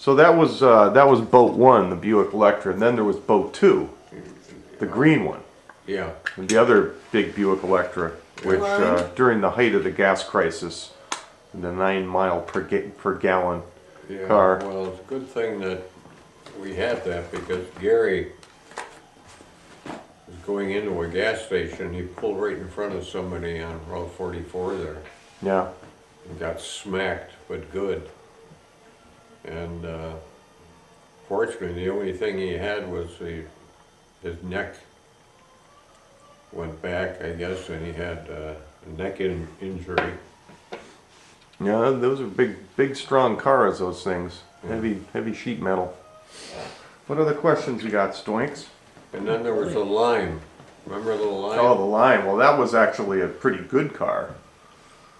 So that was boat one, the Buick Electra, and then there was boat two, the green one. Yeah. And the other big Buick Electra, which during the height of the gas crisis, the 9 mile per gallon car. Well, it's a good thing that we had that, because Gary was going into a gas station. He pulled right in front of somebody on Route 44 there. Yeah. And got smacked, but good. And fortunately, the only thing he had was his neck went back, I guess, and he had a neck injury. Yeah, those are big, strong cars, those things. Yeah. Heavy sheet metal. What other questions you got, Stoinks? And then there was a Lime. Remember the Lime? Oh, the Lime. Well, that was actually a pretty good car.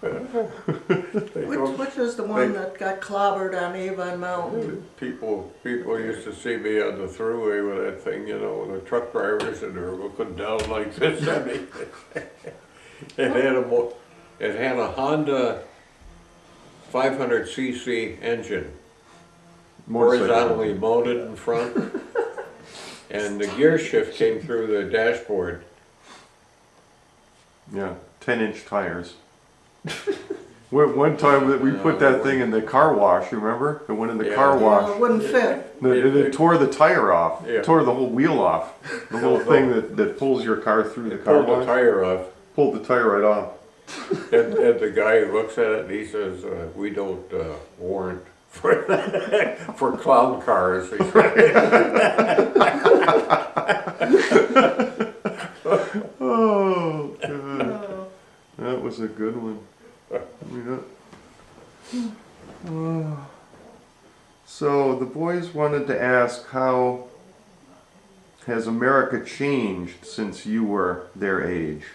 Which was the one that got clobbered on Avon Mountain? People used to see me on the thruway with that thing, you know, the truck drivers, and they were looking down like this at me. It had a Honda 500cc engine, horizontally mounted in front, and the gear shift came through the dashboard. Yeah, 10-inch tires. One time that we put that thing in the car wash, remember? It went in the car wash. It wouldn't fit. It tore the tire off. Yeah. It tore the whole wheel off. The little thing that pulls your car through the car wash. Pulled the tire off. Pulled the tire right off. And the guy looks at it and he says, we don't warrant for clown cars. Oh, God. That was a good one. Yeah. So the boys wanted to ask, how has America changed since you were their age?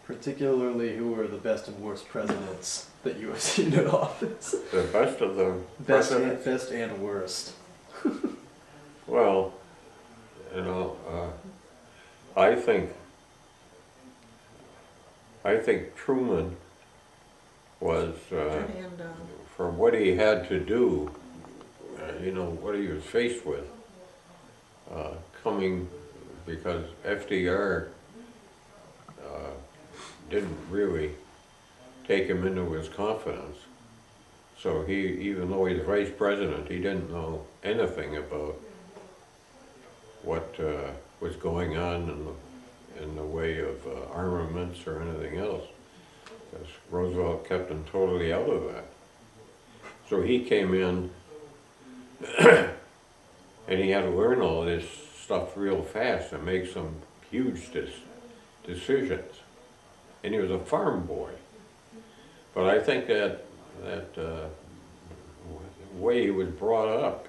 Particularly, who were the best and worst presidents that you have seen in office? The best of them. Best and worst. Well, you know, I think Truman was, for what he had to do, you know, what he was faced with, coming, because FDR didn't really take him into his confidence. So he, even though he's vice president, he didn't know anything about what was going on in the way of armaments or anything else, because Roosevelt kept him totally out of that. So he came in and he had to learn all this stuff real fast and make some huge decisions. And he was a farm boy. But I think that the way he was brought up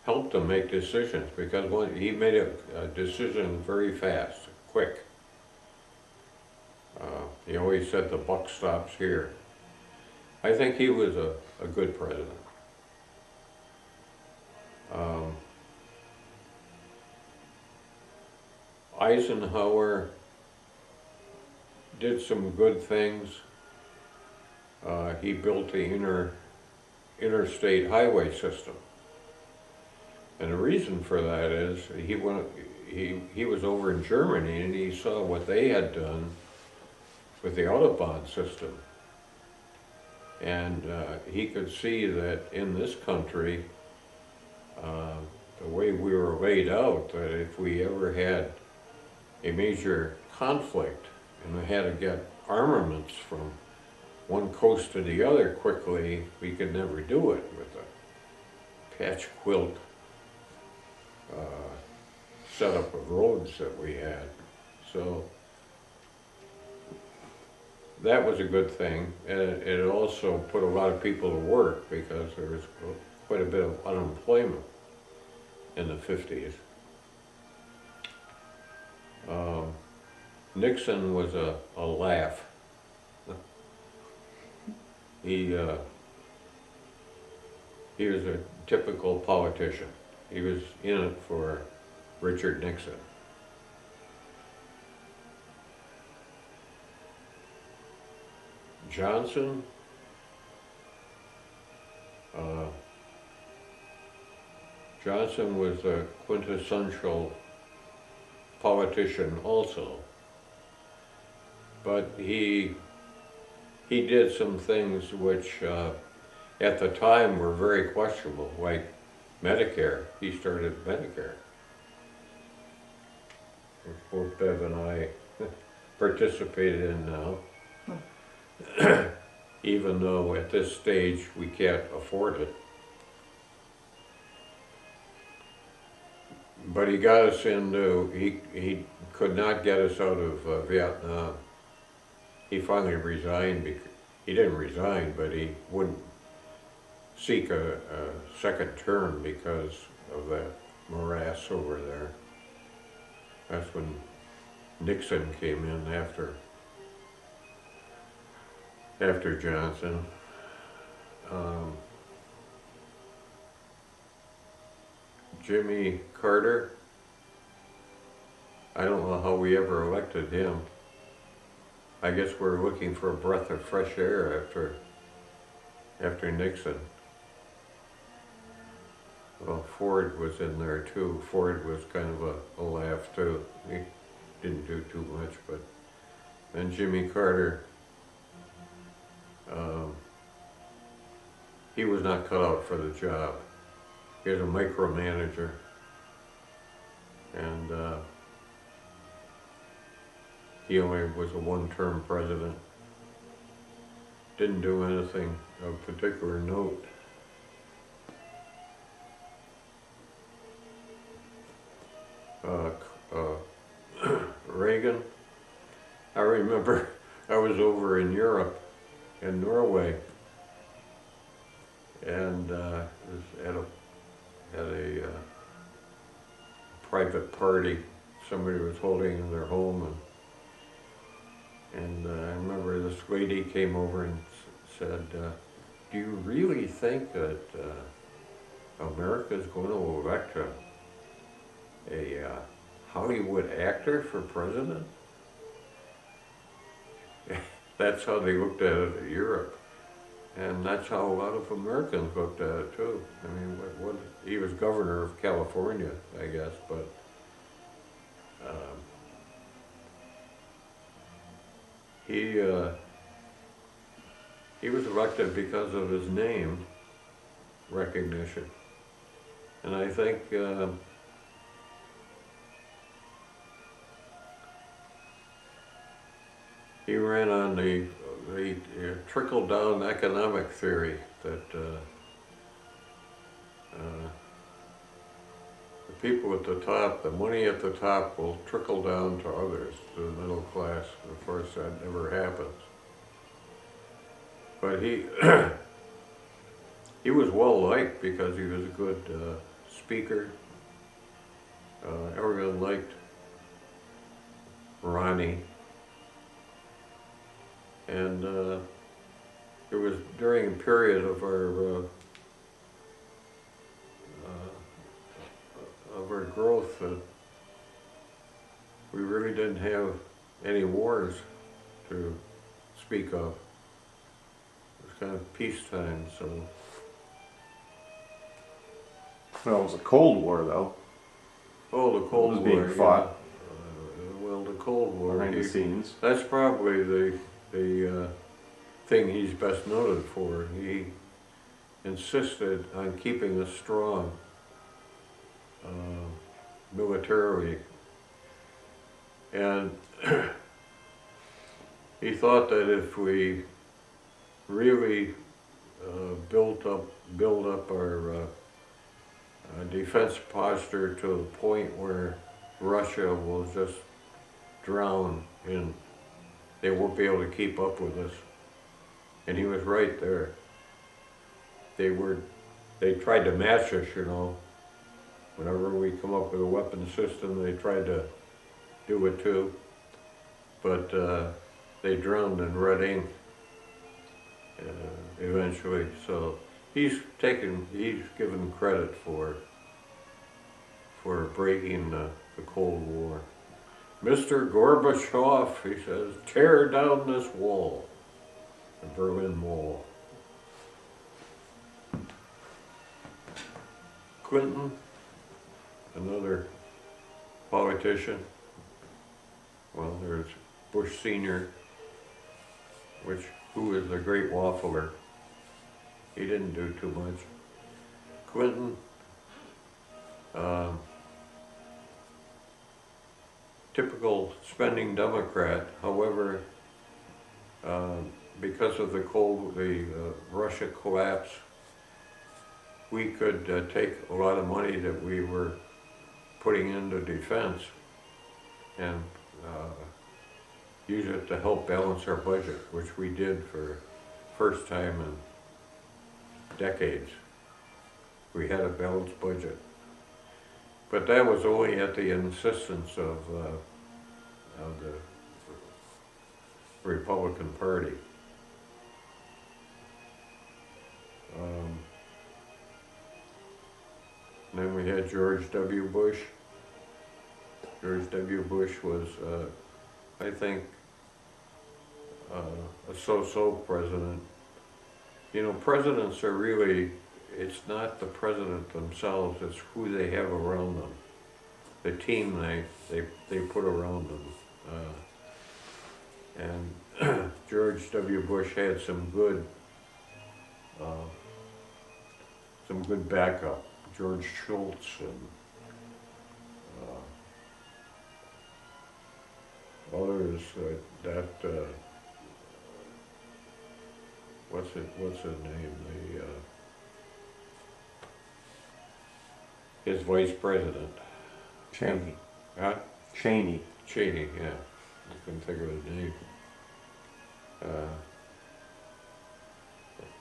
helped him make decisions, because he made a decision very fast, quick. He always said the buck stops here. I think he was a good president. Eisenhower did some good things. He built the interstate highway system. And the reason for that is he was over in Germany and he saw what they had done with the Autobahn system. And he could see that in this country, the way we were laid out, that if we ever had a major conflict and we had to get armaments from one coast to the other quickly, we could never do it with the patch quilt setup of roads that we had. So that was a good thing, and it also put a lot of people to work, because there was quite a bit of unemployment in the 50s. Nixon was a laugh. He was a typical politician. He was in it for Richard Nixon. Johnson, Uh, Johnson was a quintessential politician also, but he did some things which at the time were very questionable, like Medicare. He started Medicare, which both Bev and I participated in now, even though at this stage we can't afford it. But he got us into, he could not get us out of Vietnam. He finally resigned. He didn't resign, but he wouldn't seek a second term because of that morass over there. That's when Nixon came in after Johnson. Jimmy Carter, I don't know how we ever elected him. I guess we're looking for a breath of fresh air after Nixon. Well, Ford was in there too. Ford was kind of a laugh too. He didn't do too much, but then Jimmy Carter, he was not cut out for the job. He was a micromanager, and he only was a one-term president. Didn't do anything of particular note. Reagan, I remember I was over in Europe, in Norway, and was at a private party somebody was holding in their home, and I remember this lady came over and said, do you really think that America is going to elect a Hollywood actor for president? That's how they looked at it in Europe. And that's how a lot of Americans looked at it too. I mean, he was governor of California, I guess, but he was elected because of his name recognition. And I think he ran on the trickle-down economic theory that the people at the top, the money at the top will trickle down to others, to the middle class. Of course, that never happens. But he was well-liked because he was a good speaker. Everyone liked Ronnie. And it was during a period of our growth that we really didn't have any wars to speak of. It was kind of peacetime, so. Well, it was a Cold War, though. Oh, the Cold War. It was being fought. Well, the Cold War. Behind the scenes. That's probably the thing he's best noted for. He insisted on keeping us strong militarily, and he thought that if we really build up our defense posture to the point where Russia will just drown in, they won't be able to keep up with us. And he was right there. They tried to match us, you know. Whenever we come up with a weapon system, they tried to do it too. But they drowned in red ink eventually. So he's given credit for breaking the Cold War. Mr. Gorbachev, he says, tear down this wall, the Berlin Wall. Clinton, another politician. Well, there's Bush Sr., who is a great waffler. He didn't do too much. Clinton, typical spending Democrat. However, because of the Russia collapse, we could take a lot of money that we were putting into defense and use it to help balance our budget, which we did for first time in decades. We had a balanced budget. But that was only at the insistence of the Republican Party. Then we had George W. Bush. George W. Bush was, I think, a so-so president. You know, presidents are really, it's not the president themselves, it's who they have around them. The team they put around them. And George W. Bush had some good backup. George Shultz and others what's his name? His vice president. Cheney. Huh? Cheney. Cheney, yeah. I couldn't think of his name.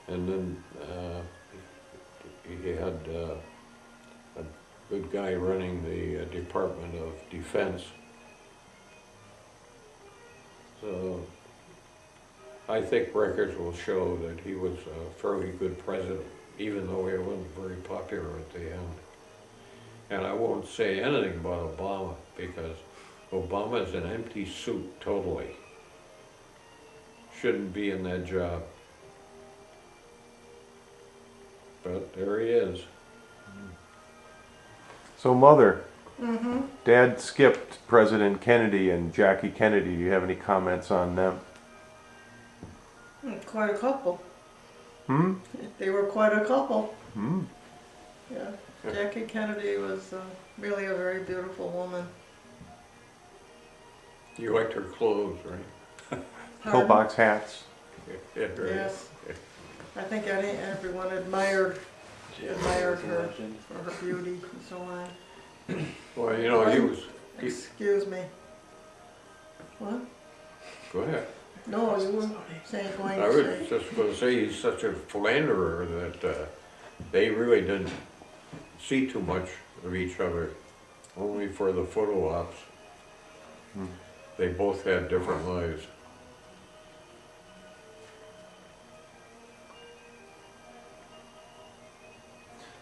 And then he had a good guy running the Department of Defense. So I think records will show that he was a fairly good president, even though he wasn't very popular at the end. And I won't say anything about Obama, because Obama is an empty suit totally. Shouldn't be in that job. But there he is. So, Mother, Mm-hmm. Dad skipped President Kennedy and Jackie Kennedy. Do you have any comments on them? Quite a couple. Hmm? They were quite a couple. Hmm? Yeah. Jackie Kennedy was really a very beautiful woman. You liked her clothes, right? Pardon? Pillbox hats. Yeah, right. Yes. I think everyone admired her for her beauty and so on. Well, you know, he was... Excuse me. What? Go ahead. No, you were saying going I to was say. just going to say he's such a philanderer that they really didn't see too much of each other, only for the photo ops. Hmm. They both had different lives.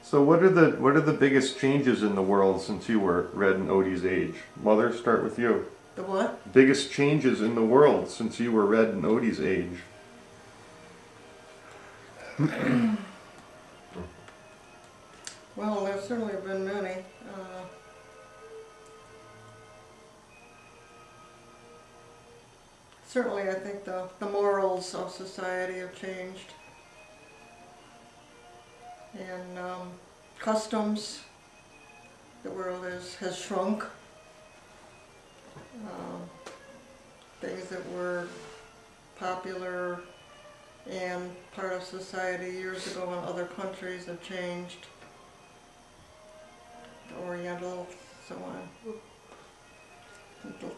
So what are the biggest changes in the world since you were Red and Odie's age? Mother, start with you. The what? Biggest changes in the world since you were Red and Odie's age. Well, there's certainly been many. Certainly, I think the morals of society have changed. And customs, the world has shrunk. Things that were popular and part of society years ago in other countries have changed. The Oriental, so on.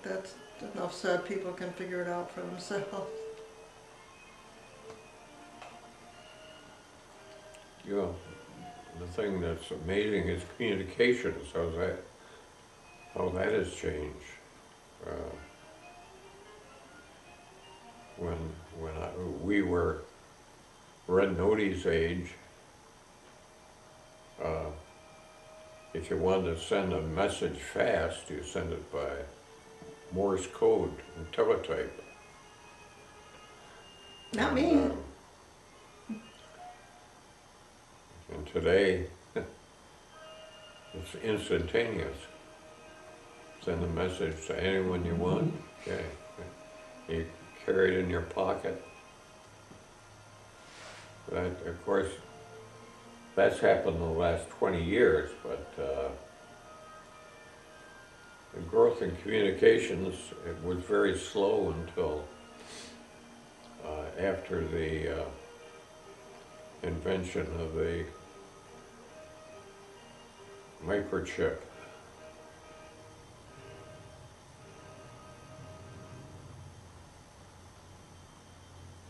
That's enough said, people can figure it out for themselves. You know, the thing that's amazing is communications, how that has changed. When we were Red and Odie's age, if you wanted to send a message fast, you send it by Morse code and teletype. Not me. And today, It's instantaneous. Send a message to anyone you want. Okay. You carry it in your pocket. But of course, that's happened in the last 20 years, but the growth in communications, it was very slow until after the invention of the microchip.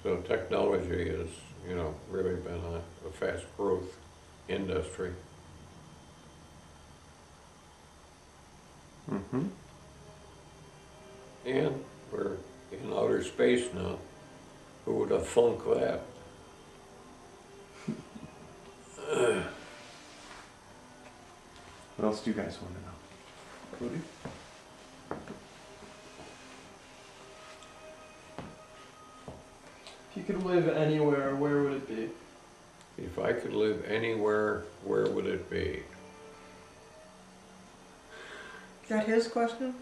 So technology has, you know, really been a fast growth industry. Mm-hmm. And we're in outer space now. Who would have thunk that? What else do you guys want to know? Cody? If you could live anywhere, where would it be? If I could live anywhere, where would it be? Is that his question?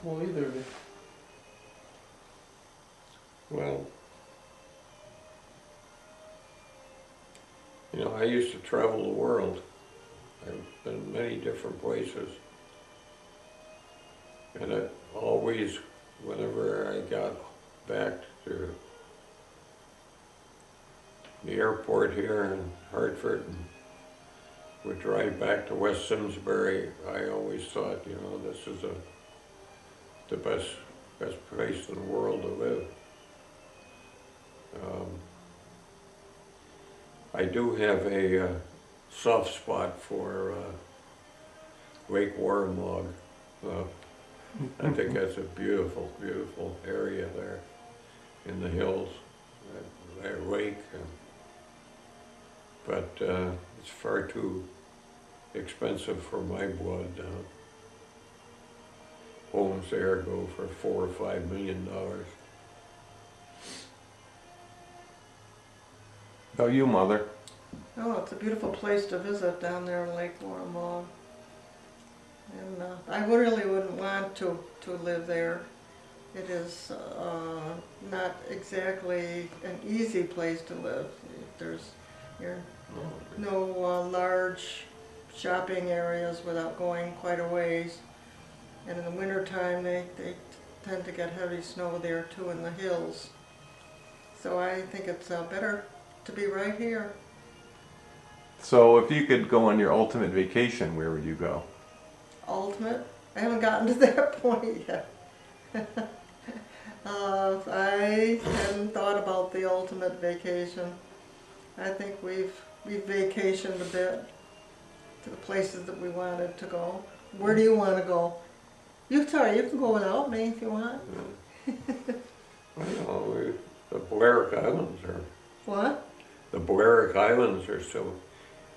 Well, either of you. Well, you know, I used to travel the world. I've been many different places. And I always, whenever I got back to the airport here in Hartford and would drive back to West Simsbury, I always thought, you know, this is the best place in the world to live. I do have a soft spot for Lake Warrenlog. I think that's a beautiful, beautiful area there in the hills, that lake. But it's far too expensive for my blood. Homes there go for $4 or $5 million. How about you, Mother? Oh, it's a beautiful place to visit down there in Lake Warrenlog. And I really wouldn't want to live there. It is not exactly an easy place to live. There's no large shopping areas without going quite a ways. And in the wintertime, they tend to get heavy snow there too in the hills. So I think it's better to be right here. So if you could go on your ultimate vacation, where would you go? Ultimate? I haven't gotten to that point yet. I hadn't thought about the ultimate vacation. I think we've vacationed a bit to the places that we wanted to go. Where do you want to go? You can go without me if you want. Well, the Balearic Islands are. What? The Balearic Islands are so.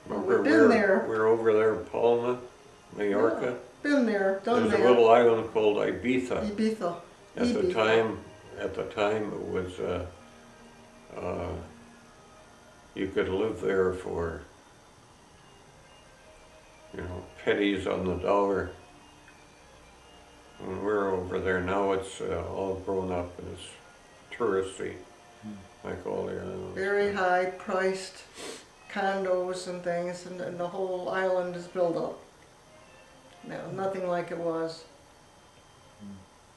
Remember, We've been there. We're over there in Palma, Mallorca. Yeah, been there, done There's there. a little island called Ibiza. Ibiza. At the time, it was. You could live there for, you know, pennies on the dollar. When we're over there now, it's all grown up and it's touristy, like all the islands. Very high priced condos and things, and the whole island is built up. No, nothing like it was.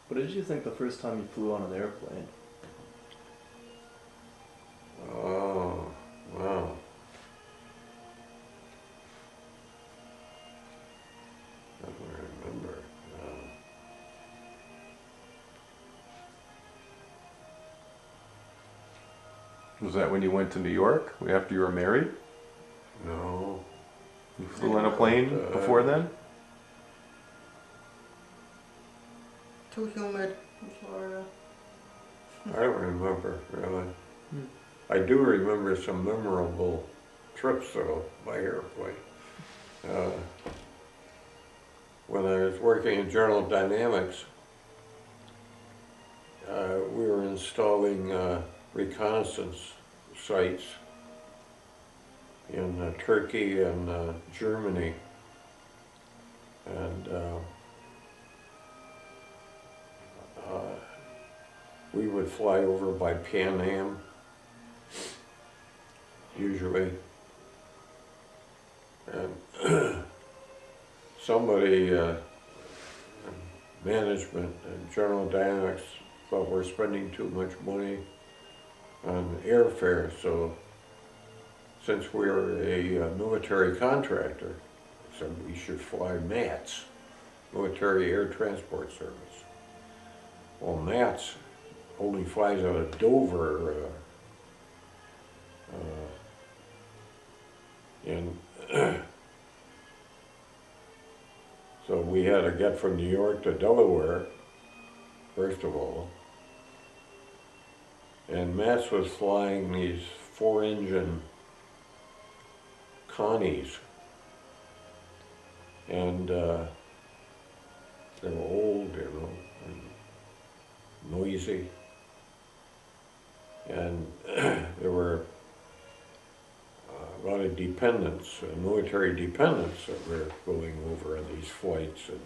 What did you think the first time you flew on an airplane? Oh, wow. I don't remember. Was that when you went to New York after you were married? No. You flew on a plane before then? Too humid in Florida. I don't remember, really. I do remember some memorable trips, though, by airplane. When I was working in General Dynamics, we were installing reconnaissance sites in Turkey and Germany, and we would fly over by Pan Am usually, and somebody, management and General Dynamics thought we're spending too much money on airfare, so since we're a military contractor, so we should fly MATS, Military Air Transport Service. Well, MATS only flies out of Dover, and so we had to get from New York to Delaware, first of all. And MATS was flying these 4-engine Connies. And they were old, you know, and noisy. And there were a lot of dependents, military dependents that were going over on these flights, and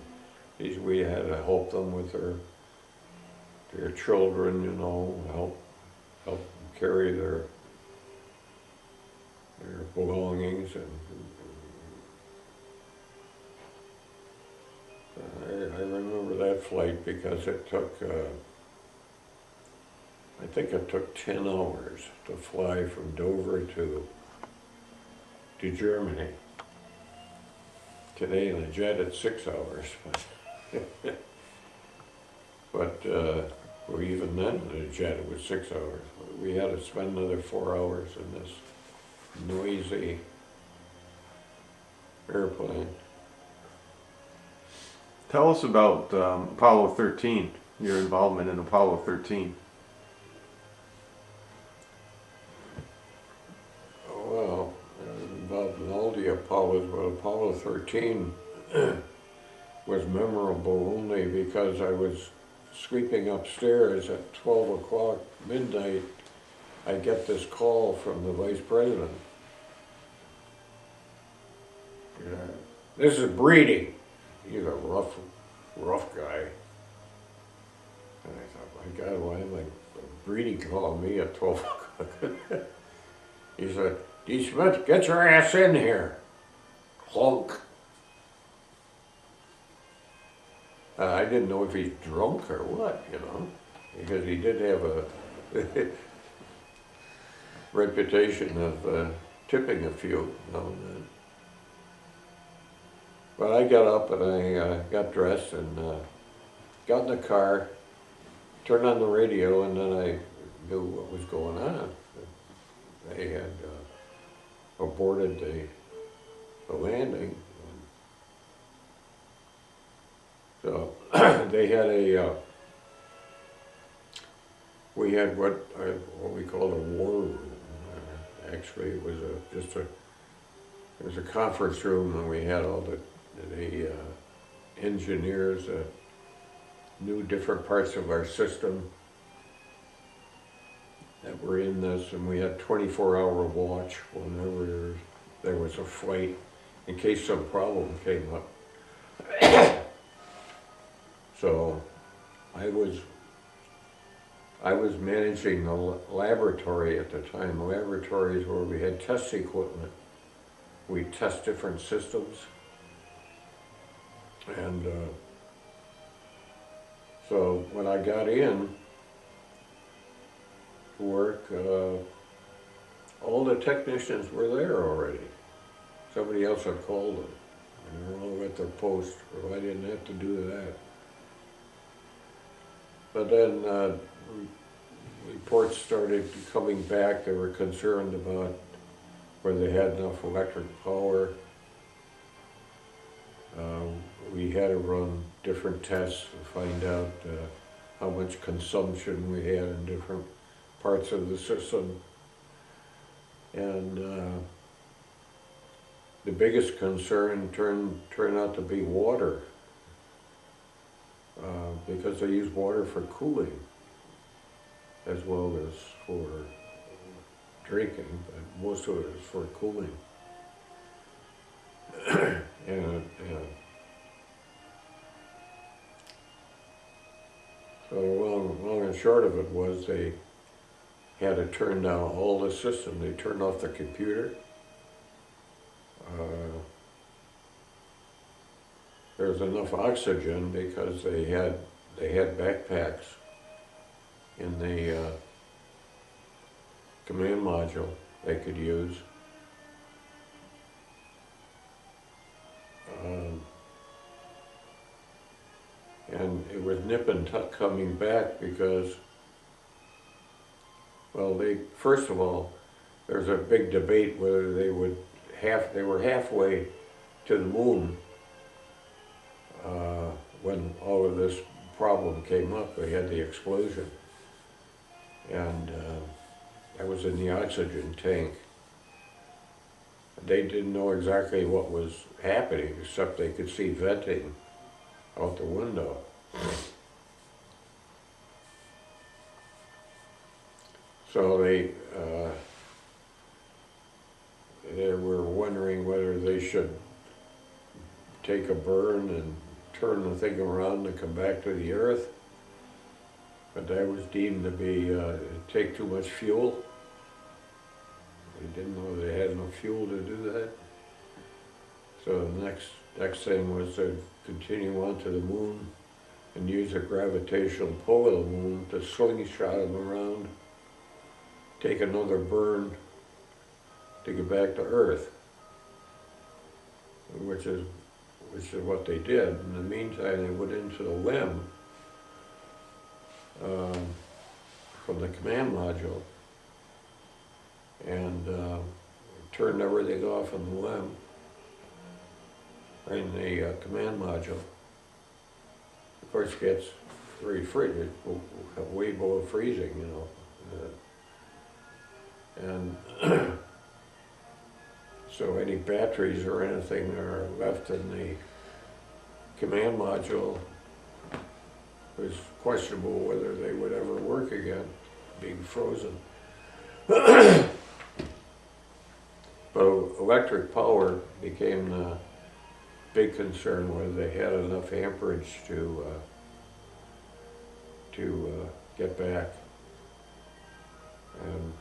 these we had to help them with their children, you know, help carry their belongings, and I remember that flight because it took I think it took 10 hours to fly from Dover to Germany. Today in a jet it's 6 hours, but well, even then in a jet it was 6 hours. We had to spend another 4 hours in this noisy airplane. Tell us about Apollo 13, your involvement in Apollo 13. Well, I was involved in all the Apollos, but Apollo 13 was memorable only because I was sweeping upstairs at 12 o'clock midnight. I get this call from the vice president. This is Breeding. He's a rough guy. And I thought, my God, why am I Breeding calling me at 12 o'clock? He said, DeSmith, get your ass in here. Clunk. I didn't know if he's drunk or what, you know, because he did have a reputation of tipping a few now and then. But I got up and I got dressed and got in the car, turned on the radio, and then I knew what was going on. They had aborted the landing. So they had we had what we called a war room. Actually, it was it was a conference room, and we had all the engineers that knew different parts of our system that were in this, and we had 24-hour watch whenever there was a flight in case some problem came up. So I was managing the laboratory at the time. Laboratories where we had test equipment. We test different systems. And so when I got in to work, all the technicians were there already. Somebody else had called them. And they were all at their post, so I didn't have to do that. But then reports started coming back. They were concerned about whether they had enough electric power. We had to run different tests to find out how much consumption we had in different parts of the system. And the biggest concern turned out to be water. Because they use water for cooling as well as for drinking, but most of it was for cooling. and so long and short of it was they had to turn down all the system. They turned off the computer. There was enough oxygen because they had backpacks in the command module they could use. And it was nip and tuck coming back because, well, first of all, there's a big debate whether they were halfway to the moon when all of this problem came up. They had the explosion, and that was in the oxygen tank. They didn't know exactly what was happening, except they could see venting out the window. So they were wondering whether they should take a burn and turn the thing around and come back to the earth. But that was deemed to be take too much fuel. They didn't know they had enough fuel to do that. So the next thing was to continue on to the moon and use the gravitational pull of the moon to slingshot them around, take another burn to get back to Earth, which is what they did. In the meantime, they went into the LEM from the command module and turned everything off in the LEM, in the command module. Of course, it gets very frigid, way below freezing, you know. And so any batteries or anything that are left in the command module, it was questionable whether they would ever work again, being frozen. But electric power became the big concern, whether they had enough amperage to get back. And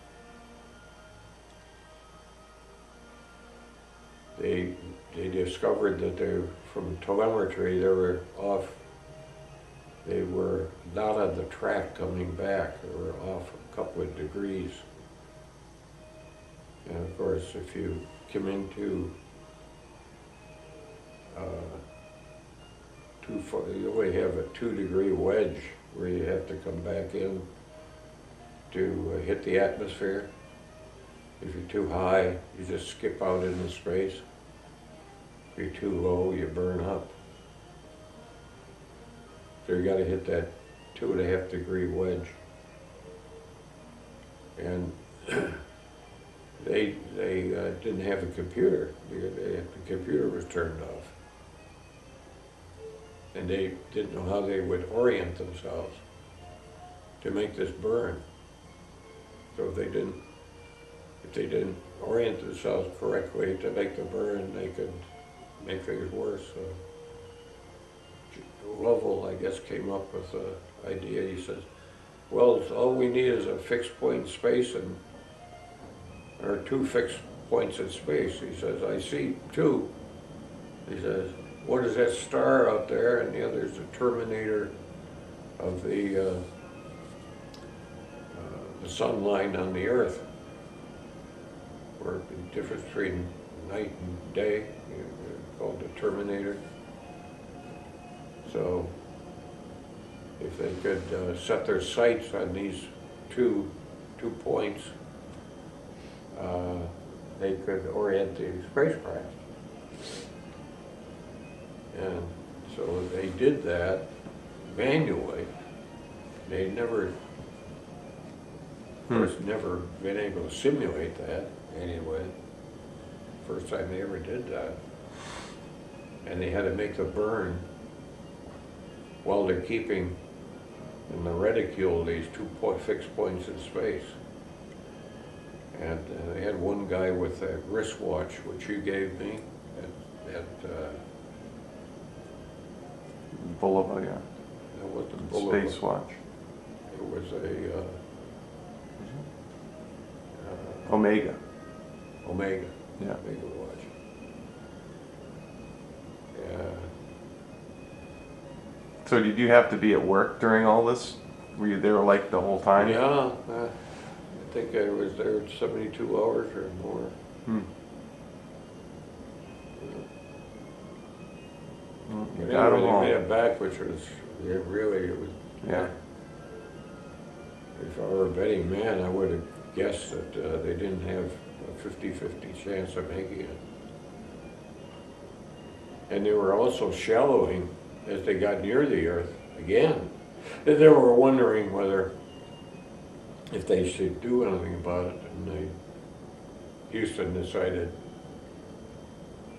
they discovered that from telemetry, they were not on the track coming back. They were off a couple of degrees. And of course, if you come into you only have a 2-degree wedge where you have to come back in to hit the atmosphere. If you're too high, you just skip out into space. If you're too low, you burn up. So you got to hit that 2.5-degree wedge. And they didn't have a computer. The computer was turned off. And they didn't know how they would orient themselves to make this burn. So if they didn't orient themselves correctly to make the burn, they could make things worse. So Lovell, I guess, came up with the idea. He says, well, all we need is a fixed point in space, or 2 fixed points in space. He says, I see 2. He says, one is that star out there, and the other is the terminator of the sun line on the Earth, where the difference between night and day, called the terminator. So if they could set their sights on these two points, they could orient the spacecraft. And so they did that manually. They never, of course, never been able to simulate that anyway. First time they ever did that. And they had to make the burn while they're keeping in the reticule these 2 fixed points in space. And they had one guy with a wristwatch, which you gave me, at Boulevard, yeah. that was the Boulevard. Space watch. It was a Omega. Omega. Yeah. Omega watch. Yeah. So did you have to be at work during all this? Were you there like the whole time? Yeah, I think I was there 72 hours or more. Hmm. Well, you But got anyway, them all. they made it back, which was, it was, Yeah. if I were a betting man, I would have guessed that they didn't have a 50-50 chance of making it. And they were also shallowing as they got near the Earth again. They were wondering whether, if they should do anything about it, and Houston decided,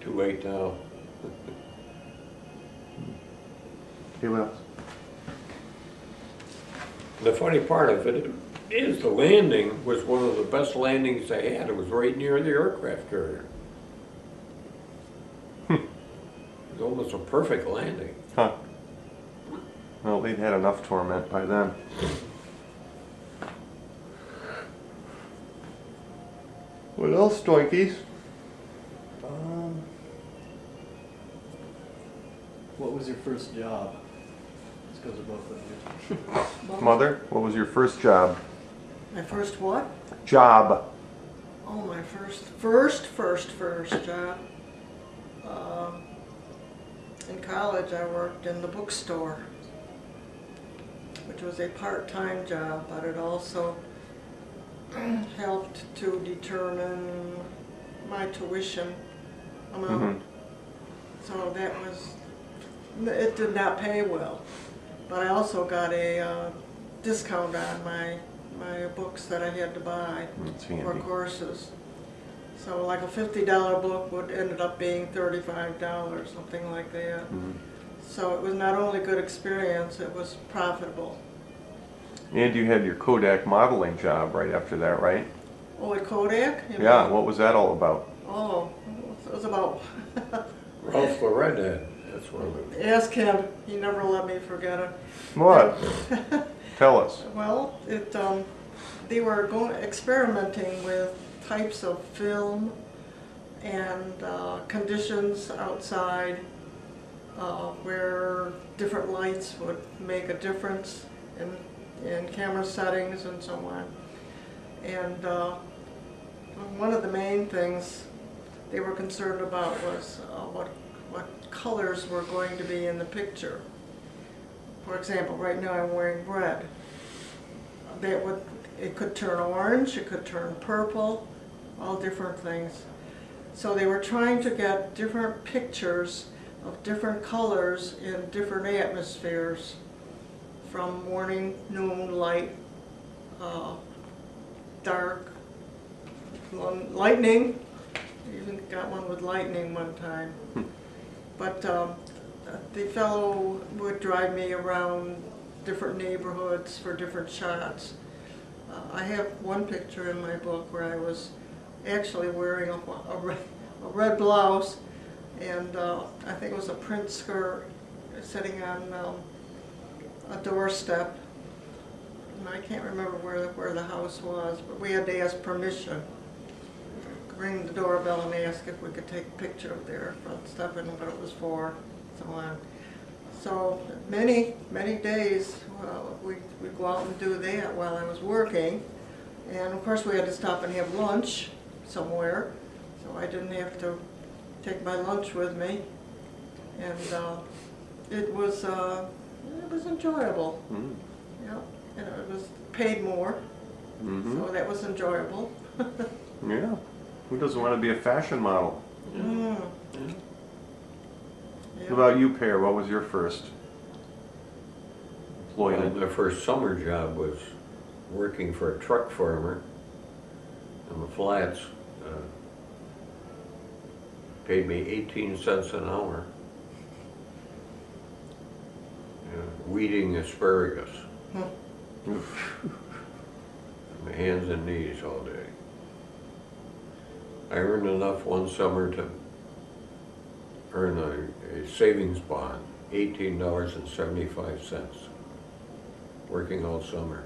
too late now. Okay, what else? The funny part of it is the landing was one of the best landings they had. It was right near the aircraft carrier. It was almost a perfect landing. Huh. Well, they'd had enough torment by then. What else, Doinkies? What was your first job? This goes to both of you. Mother, what was your first job? My first what? Job. Oh, my first job. In college, I worked in the bookstore, which was a part-time job, but it also helped to determine my tuition amount. So that was, it did not pay well, but I also got a discount on my books that I had to buy That's for handy. courses. So like a $50 book would ended up being $35, something like that. So it was not only a good experience, it was profitable. And you had your Kodak modeling job right after that, right? Oh, at Kodak? You Yeah, mean? what was that all about? Oh, it was about, Ralph Lauren, that's one of them. ask him, he never let me forget it. What? Tell us. Well, they were experimenting with types of film and conditions outside where different lights would make a difference in camera settings and so on. And one of the main things they were concerned about was what colors were going to be in the picture. For example, right now I'm wearing red. It could turn orange, it could turn purple, all different things. So they were trying to get different pictures of different colors in different atmospheres, from morning, noon, light, dark, lightning. Even got one with lightning one time. But the fellow would drive me around different neighborhoods for different shots. I have one picture in my book where I was actually wearing a red blouse and I think it was a print skirt, sitting on a doorstep. And I can't remember where the house was, but we had to ask permission. Ring the doorbell and ask if we could take a picture of their front stuff and what it was for, so on. So many days we'd go out and do that while I was working. And of course we had to stop and have lunch somewhere, so I didn't have to take my lunch with me. And it was enjoyable. Yeah, and it was paid more, so that was enjoyable. Yeah. Who doesn't want to be a fashion model? Yeah. What about you, Pear? What was your first Well, employment? my first summer job was working for a truck farmer on the flats. Paid me 18 cents an hour. Weeding asparagus. My hands and knees all day. I earned enough one summer to earn a savings bond, $18.75, working all summer.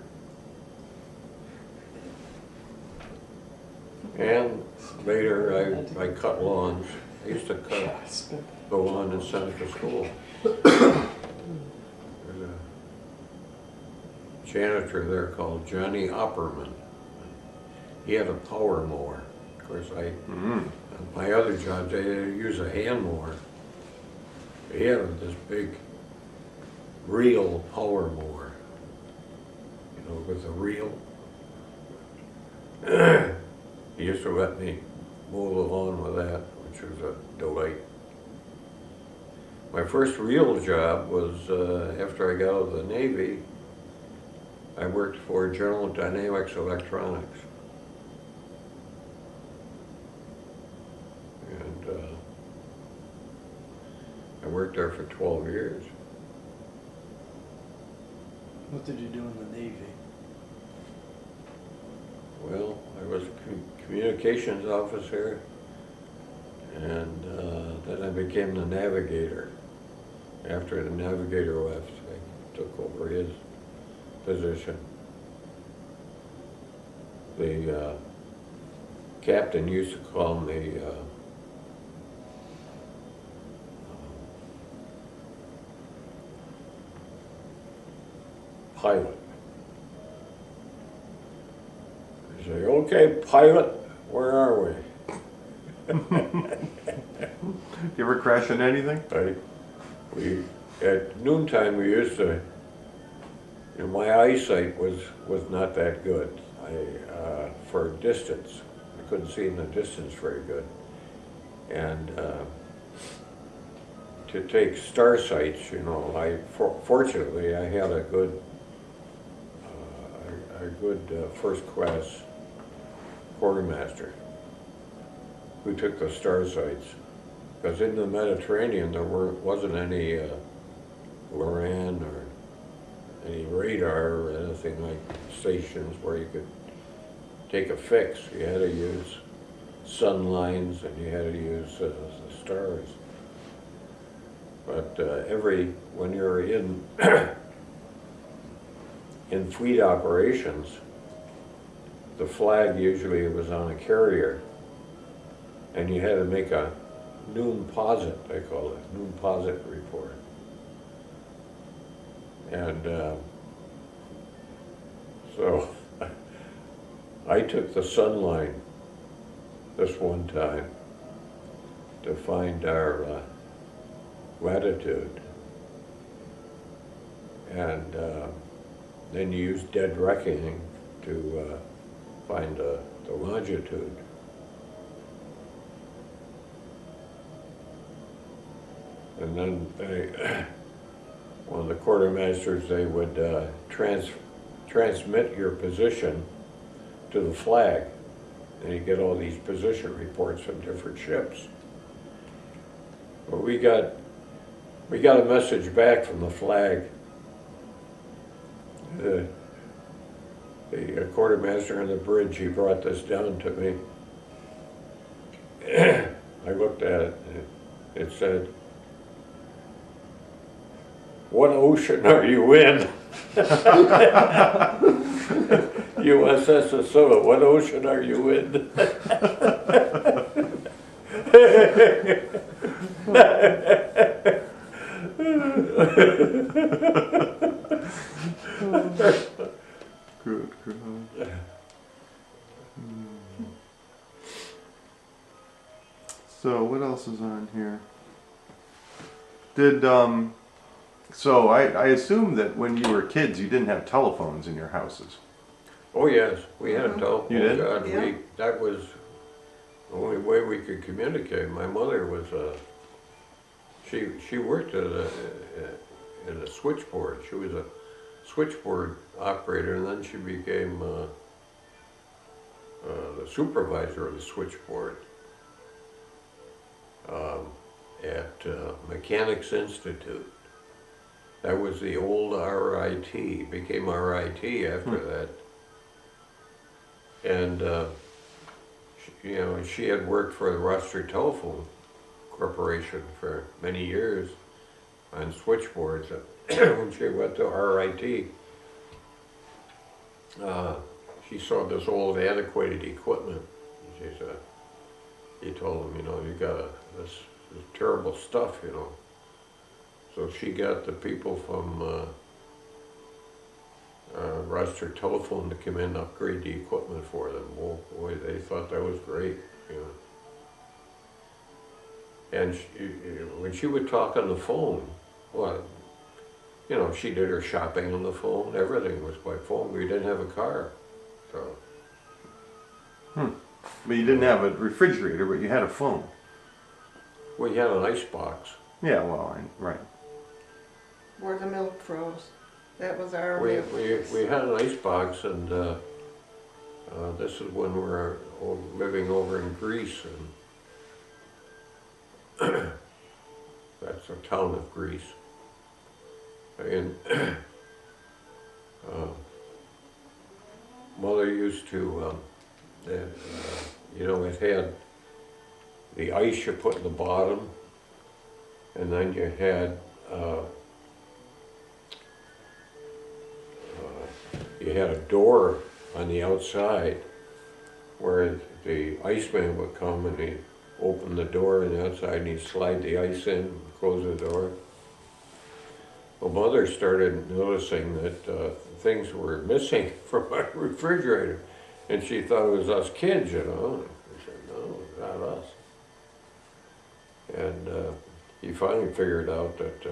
And later I cut lawns. I used to cut the lawn and send it to school. There's a janitor there called Johnny Opperman. He had a power mower. Of course, my other jobs, I had to use a hand mower. He had this big reel power mower, you know, with a reel. He used to let me mow the lawn with that, which was a delight. My first real job was after I got out of the Navy. I worked for General Dynamics Electronics. And I worked there for 12 years. What did you do in the Navy? Well, I was a communications officer, and then I became the navigator. After the navigator left, I took over his position. The captain used to call me pilot. He'd say, "Okay, pilot, where are we?" You ever crash into anything? At noontime we used to, you know, my eyesight was not that good. For distance, I couldn't see in the distance very good. And to take star sights, you know, fortunately I had a good first class quartermaster who took the star sights. Because in the Mediterranean there wasn't any LORAN or any radar or anything like stations where you could take a fix. You had to use sun lines and you had to use the stars. But when you're in in fleet operations, the flag usually was on a carrier, and you had to make a noon posit, they call it, noon posit report. And so I took the sun line this one time to find our latitude, and then you use dead reckoning to find the longitude. And then one of the quartermasters, they would transmit your position to the flag, and you get all these position reports from different ships. But we got a message back from the flag. The quartermaster on the bridge, he brought this down to me. I looked at it, and it said, "What ocean are you in?" USS Assoda, what ocean are you in? Good. So what else is on here? So I assume that when you were kids you didn't have telephones in your houses. Oh yes, we had a telephone. You did? God, Yeah. that was the only way we could communicate. My mother was she worked at a switchboard. She was a switchboard operator, and then she became the supervisor of the switchboard at Mechanics Institute. That was the old RIT, became RIT after that. And you know, she had worked for the Rochester Telephone Corporation for many years on switchboards. When she went to RIT, she saw this old antiquated equipment. She said, he told him, you know, you got this terrible stuff, you know. So she got the people from Rochester Telephone to come in and upgrade the equipment for them. Well, boy, they thought that was great, you know. And when she would talk on the phone, well, you know, she did her shopping on the phone. Everything was by phone. We didn't have a car, so. But you didn't have a refrigerator, but you had a phone. We had an ice box. Yeah, well, right. Where the milk froze. That was our We milk. had an ice box, and this is when we were living over in Greece, and that's the town of Greece. And Mother used to, you know, it had the ice you put in the bottom, and then you had a door on the outside where the iceman would come and he'd open the door on the outside and he'd slide the ice in and close the door. Well, Mother started noticing that things were missing from my refrigerator, and she thought it was us kids, you know. I said, no, it's not us. And he finally figured out that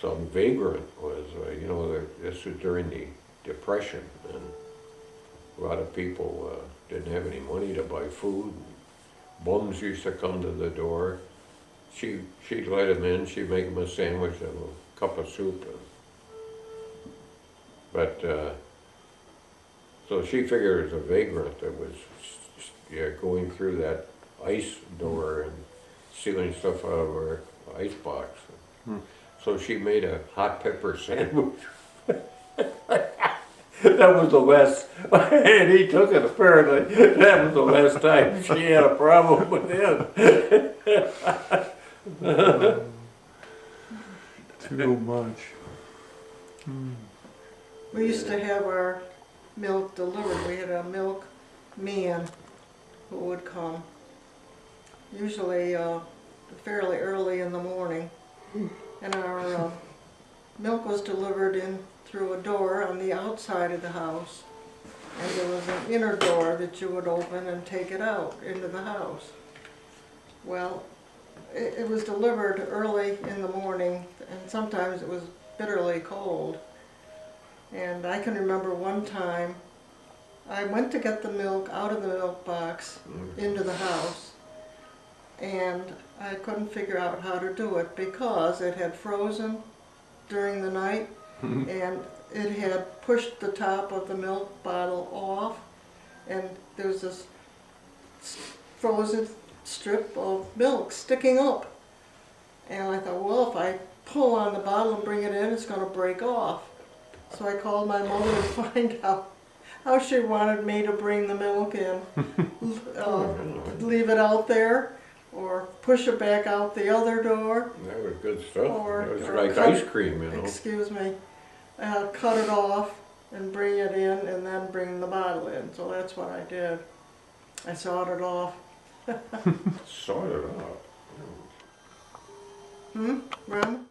some vagrant was, you know, this was during the Depression, and a lot of people didn't have any money to buy food. Bums used to come to the door. She'd let him in, she'd make him a sandwich and a cup of soup. But, so she figured it was a vagrant that was going through that ice door and stealing stuff out of her ice box. So she made a hot pepper sandwich. That was the last, and he took it apparently. That was the last time she had a problem with him. Too much. We used to have our milk delivered. We had a milk man who would come, usually fairly early in the morning, and our milk was delivered in through a door on the outside of the house, and there was an inner door that you would open and take it out into the house. Well, it was delivered early in the morning, and sometimes it was bitterly cold. And I can remember one time I went to get the milk out of the milk box into the house, and I couldn't figure out how to do it because it had frozen during the night and it had pushed the top of the milk bottle off, and there was this frozen strip of milk sticking up. And I thought, well, if I pull on the bottle and bring it in, it's going to break off. So I called my mother to find out how she wanted me to bring the milk in. Leave it out there, or push it back out the other door. That was good stuff. Or, It was or like cut, ice cream, you know. excuse me, cut it off and bring it in, and then bring the bottle in. So that's what I did. I sawed it off. Sawed it out. Rem?